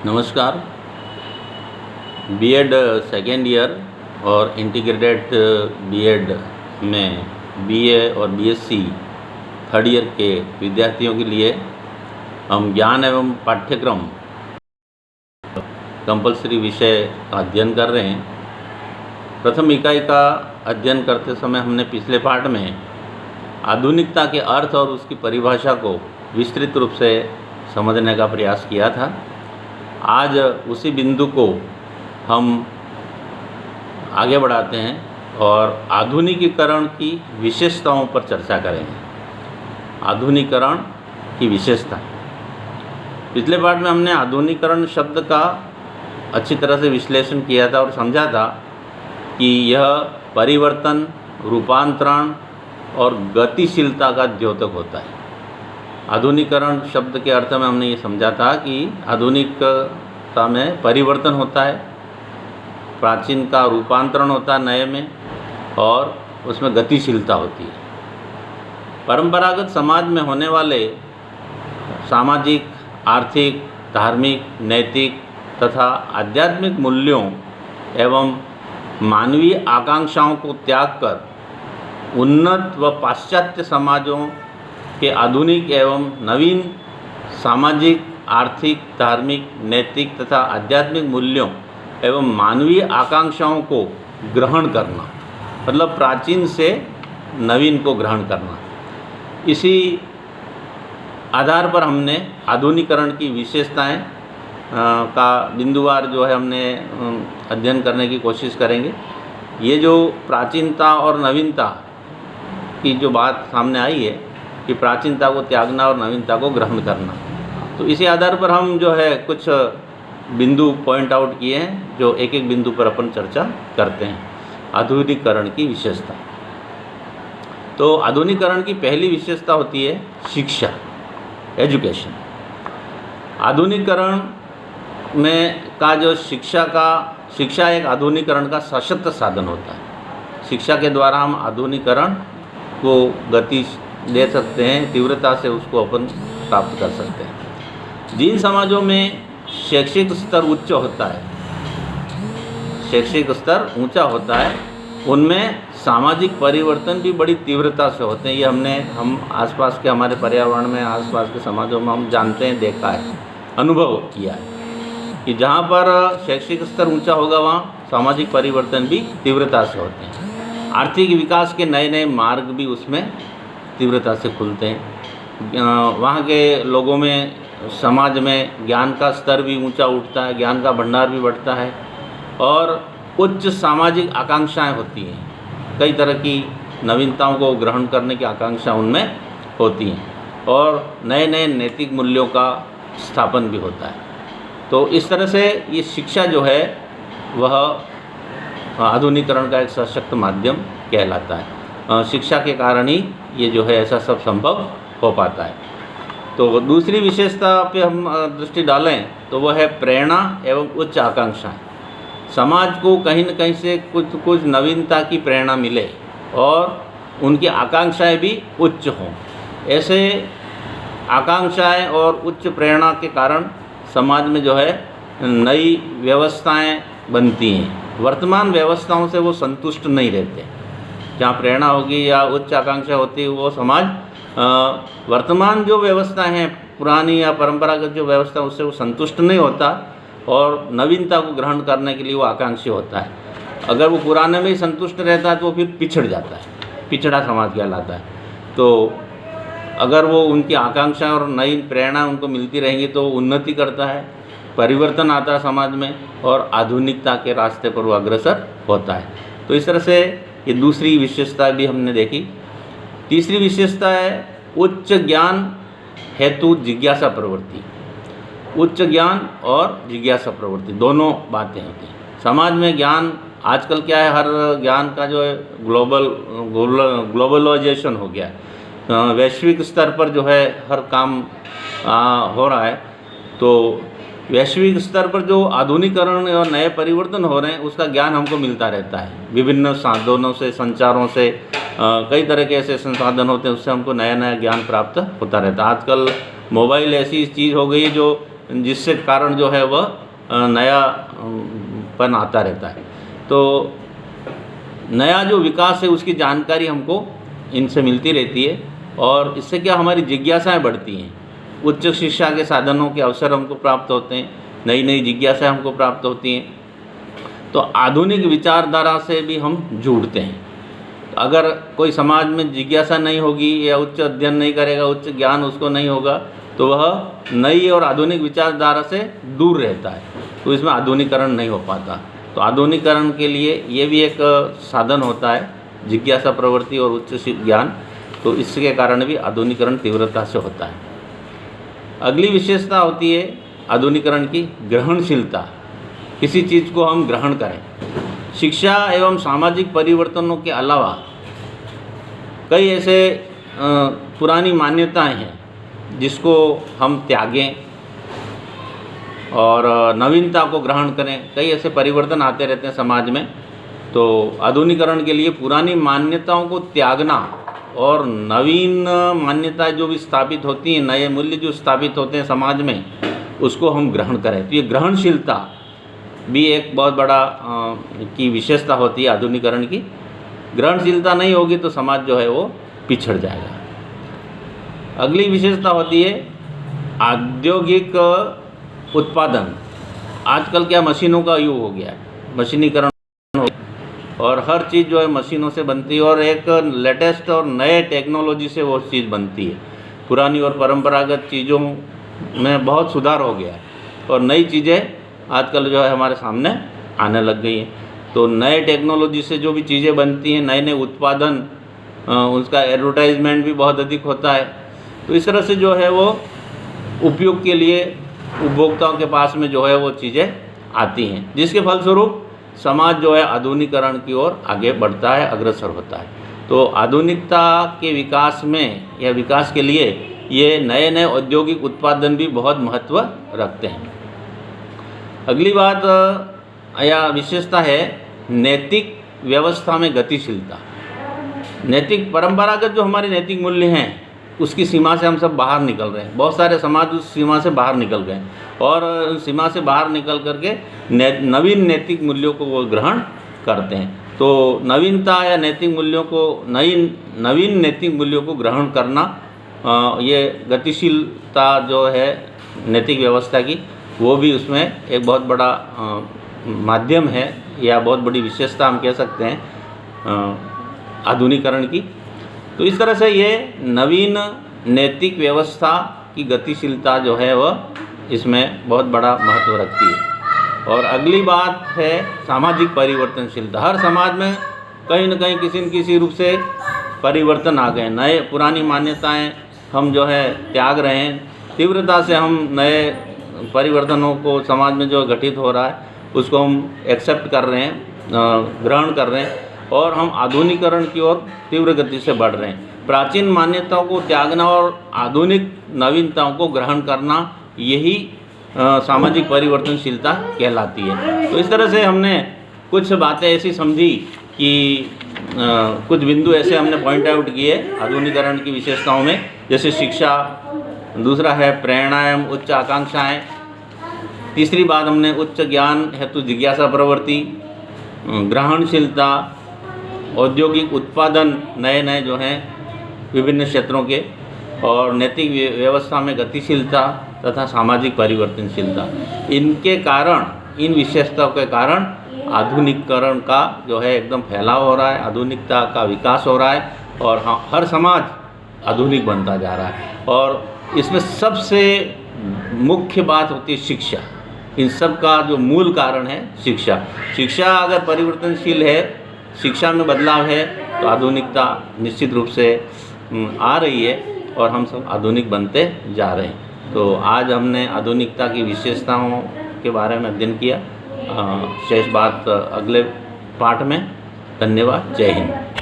नमस्कार। BEd second year और integrated BEd में बीए और बीएससी थर्ड ईयर के विद्यार्थियों के लिए हम ज्ञान एवं पाठ्यक्रम कंपलसरी विषय का अध्ययन कर रहे हैं। प्रथम इकाई का अध्ययन करते समय हमने पिछले पाठ में आधुनिकता के अर्थ और उसकी परिभाषा को विस्तृत रूप से समझने का प्रयास किया था। आज उसी बिंदु को हम आगे बढ़ाते हैं और आधुनिकीकरण की विशेषताओं पर चर्चा करेंगे। आधुनिकीकरण की विशेषता। पिछले पाठ में हमने आधुनिकीकरण शब्द का अच्छी तरह से विश्लेषण किया था और समझा था कि यह परिवर्तन, रूपांतरण और गतिशीलता का द्योतक होता है। आधुनिकीकरण शब्द के अर्थ में हमने ये समझा था कि आधुनिकता में परिवर्तन होता है, प्राचीन का रूपांतरण होता है नए में, और उसमें गतिशीलता होती है। परंपरागत समाज में होने वाले सामाजिक, आर्थिक, धार्मिक, नैतिक तथा आध्यात्मिक मूल्यों एवं मानवीय आकांक्षाओं को त्याग कर उन्नत व पाश्चात्य समाजों के आधुनिक एवं नवीन सामाजिक, आर्थिक, धार्मिक, नैतिक तथा आध्यात्मिक मूल्यों एवं मानवीय आकांक्षाओं को ग्रहण करना, मतलब प्राचीन से नवीन को ग्रहण करना। इसी आधार पर हमने आधुनिकीकरण की विशेषताएं का बिंदुवार जो है हमने अध्ययन करने की कोशिश करेंगे। ये जो प्राचीनता और नवीनता की जो बात सामने आई है कि प्राचीनता को त्यागना और नवीनता को ग्रहण करना, तो इसी आधार पर हम जो है कुछ बिंदु पॉइंट आउट किए हैं, जो एक एक बिंदु पर अपन चर्चा करते हैं। आधुनिकीकरण की विशेषता। तो आधुनिकीकरण की पहली विशेषता होती है शिक्षा, एजुकेशन। आधुनिकीकरण में का जो शिक्षा एक आधुनिकीकरण का सशक्त साधन होता है। शिक्षा के द्वारा हम आधुनिकीकरण को गति दे सकते हैं, तीव्रता से उसको अपन प्राप्त कर सकते हैं। जिन समाजों में शैक्षिक स्तर उच्च होता है, शैक्षिक स्तर ऊंचा होता है, उनमें सामाजिक परिवर्तन भी बड़ी तीव्रता से होते हैं। ये हम आसपास के हमारे पर्यावरण में, आसपास के समाजों में हम जानते हैं, देखा है, अनुभव किया है कि जहाँ पर शैक्षिक स्तर ऊंचा होगा वहाँ सामाजिक परिवर्तन भी तीव्रता से होते हैं। आर्थिक विकास के नए नए मार्ग भी उसमें तीव्रता से खुलते हैं। वहाँ के लोगों में, समाज में ज्ञान का स्तर भी ऊंचा उठता है, ज्ञान का भंडार भी बढ़ता है और उच्च सामाजिक आकांक्षाएं होती हैं। कई तरह की नवीनताओं को ग्रहण करने की आकांक्षा उनमें होती हैं और नए नए नैतिक मूल्यों का स्थापन भी होता है। तो इस तरह से ये शिक्षा जो है वह आधुनिकीकरण का एक सशक्त माध्यम कहलाता है। शिक्षा के कारण ही ये जो है ऐसा सब संभव हो पाता है। तो दूसरी विशेषता पे हम दृष्टि डालें तो वह है प्रेरणा एवं उच्च आकांक्षाएं। समाज को कहीं न कहीं से कुछ नवीनता की प्रेरणा मिले और उनकी आकांक्षाएं भी उच्च हों। ऐसे आकांक्षाएं और उच्च प्रेरणा के कारण समाज में जो है नई व्यवस्थाएं बनती हैं। वर्तमान व्यवस्थाओं से वो संतुष्ट नहीं रहते। जहाँ प्रेरणा होगी या उच्च आकांक्षा होती है, वो समाज वर्तमान जो व्यवस्था हैं, पुरानी या परंपरागत जो व्यवस्था, उससे वो संतुष्ट नहीं होता और नवीनता को ग्रहण करने के लिए वो आकांक्षी होता है। अगर वो पुराने में ही संतुष्ट रहता है तो वो फिर पिछड़ जाता है, पिछड़ा समाज कहलाता है। तो अगर वो उनकी आकांक्षा और नई प्रेरणा उनको मिलती रहेंगी तो उन्नति करता है, परिवर्तन आता है समाज में और आधुनिकता के रास्ते पर वो अग्रसर होता है। तो इस तरह से ये दूसरी विशेषता भी हमने देखी। तीसरी विशेषता है उच्च ज्ञान हेतु जिज्ञासा प्रवृत्ति। उच्च ज्ञान और जिज्ञासा प्रवृत्ति दोनों बातें होती हैं। समाज में ज्ञान आजकल क्या है, हर ज्ञान का जो है ग्लोबलाइजेशन हो गया है। वैश्विक स्तर पर जो है हर काम हो रहा है। तो वैश्विक स्तर पर जो आधुनिकीकरण और नए परिवर्तन हो रहे हैं उसका ज्ञान हमको मिलता रहता है। विभिन्न साधनों से, संचारों से, कई तरह के ऐसे संसाधन होते हैं, उससे हमको नया नया ज्ञान प्राप्त होता रहता है। आजकल मोबाइल ऐसी चीज़ हो गई है जो जिससे कारण जो है वह नयापन आता रहता है। तो नया जो विकास है उसकी जानकारी हमको इनसे मिलती रहती है और इससे क्या हमारी जिज्ञासाएं बढ़ती हैं। उच्च शिक्षा के साधनों के अवसर हमको प्राप्त होते हैं, नई नई जिज्ञासाएं हमको प्राप्त होती हैं। तो आधुनिक विचारधारा से भी हम जुड़ते हैं। अगर कोई समाज में जिज्ञासा नहीं होगी या उच्च अध्ययन नहीं करेगा, उच्च ज्ञान उसको नहीं होगा, तो वह नई और आधुनिक विचारधारा से दूर रहता है, तो इसमें आधुनिकीकरण नहीं हो पाता। तो आधुनिकीकरण के लिए ये भी एक साधन होता है, जिज्ञासा प्रवृत्ति और उच्च ज्ञान। तो इसके कारण भी आधुनिकीकरण तीव्रता से होता है। अगली विशेषता होती है आधुनिकीकरण की ग्रहणशीलता। किसी चीज़ को हम ग्रहण करें। शिक्षा एवं सामाजिक परिवर्तनों के अलावा कई ऐसे पुरानी मान्यताएं हैं जिसको हम त्यागें और नवीनता को ग्रहण करें। कई ऐसे परिवर्तन आते रहते हैं समाज में। तो आधुनिकीकरण के लिए पुरानी मान्यताओं को त्यागना और नवीन मान्यताएं जो भी स्थापित होती हैं, नए मूल्य जो स्थापित होते हैं समाज में, उसको हम ग्रहण करें। तो ये ग्रहणशीलता भी एक बहुत बड़ा की विशेषता होती है आधुनिकीकरण की। ग्रहणशीलता नहीं होगी तो समाज जो है वो पिछड़ जाएगा। अगली विशेषता होती है औद्योगिक उत्पादन। आजकल क्या मशीनों का युग हो गया है, मशीनीकरण हो गया और हर चीज़ जो है मशीनों से बनती है और एक लेटेस्ट और नए टेक्नोलॉजी से वो चीज़ बनती है। पुरानी और परंपरागत चीज़ों में बहुत सुधार हो गया है और नई चीज़ें आजकल जो है हमारे सामने आने लग गई हैं। तो नए टेक्नोलॉजी से जो भी चीज़ें बनती हैं, नए नए उत्पादन, उसका एडवर्टाइजमेंट भी बहुत अधिक होता है। तो इस तरह से जो है वो उपयोग के लिए उपभोक्ताओं के पास में जो है वो चीज़ें आती हैं, जिसके फलस्वरूप समाज जो है आधुनिकीकरण की ओर आगे बढ़ता है, अग्रसर होता है। तो आधुनिकता के विकास में या विकास के लिए ये नए नए औद्योगिक उत्पादन भी बहुत महत्व रखते हैं। अगली बात या विशेषता है नैतिक व्यवस्था में गतिशीलता। नैतिक परंपरागत जो हमारे नैतिक मूल्य हैं उसकी सीमा से हम सब बाहर निकल रहे हैं। बहुत सारे समाज उस सीमा से बाहर निकल गए और उस सीमा से बाहर निकल करके नवीन नैतिक मूल्यों को वो ग्रहण करते हैं। तो नवीनता या नैतिक मूल्यों को नवीन नैतिक मूल्यों को ग्रहण करना, ये गतिशीलता जो है नैतिक व्यवस्था की, वो भी उसमें एक बहुत बड़ा माध्यम है या बहुत बड़ी विशेषता हम कह सकते हैं आधुनिकीकरण की। तो इस तरह से ये नवीन नैतिक व्यवस्था की गतिशीलता जो है वह इसमें बहुत बड़ा महत्व रखती है। और अगली बात है सामाजिक परिवर्तनशीलता। हर समाज में कहीं न कहीं किसी न किसी रूप से परिवर्तन आ गए। नए पुरानी मान्यताएं हम जो है त्याग रहे हैं, तीव्रता से हम नए परिवर्तनों को समाज में जो घटित हो रहा है उसको हम एक्सेप्ट कर रहे हैं, ग्रहण कर रहे हैं और हम आधुनिकीकरण की ओर तीव्र गति से बढ़ रहे हैं। प्राचीन मान्यताओं को त्यागना और आधुनिक नवीनताओं को ग्रहण करना, यही सामाजिक परिवर्तनशीलता कहलाती है। तो इस तरह से हमने कुछ बातें ऐसी समझी कि कुछ बिंदु ऐसे हमने पॉइंट आउट किए आधुनिकीकरण की विशेषताओं में, जैसे शिक्षा, दूसरा है प्रेरणा एवं उच्च आकांक्षाएँ, तीसरी बात हमने उच्च ज्ञान हेतु जिज्ञासा प्रवृत्ति, ग्रहणशीलता, औद्योगिक उत्पादन नए नए जो हैं विभिन्न क्षेत्रों के, और नैतिक व्यवस्था में गतिशीलता तथा सामाजिक परिवर्तनशीलता। इनके कारण, इन विशेषताओं के कारण आधुनिकीकरण का जो है एकदम फैलाव हो रहा है, आधुनिकता का विकास हो रहा है और हर समाज आधुनिक बनता जा रहा है। और इसमें सबसे मुख्य बात होती है शिक्षा। इन सब का जो मूल कारण है शिक्षा। शिक्षा अगर परिवर्तनशील है, शिक्षा में बदलाव है, तो आधुनिकता निश्चित रूप से आ रही है और हम सब आधुनिक बनते जा रहे हैं। तो आज हमने आधुनिकता की विशेषताओं के बारे में अध्ययन किया। शेष बात अगले पाठ में। धन्यवाद। जय हिंद।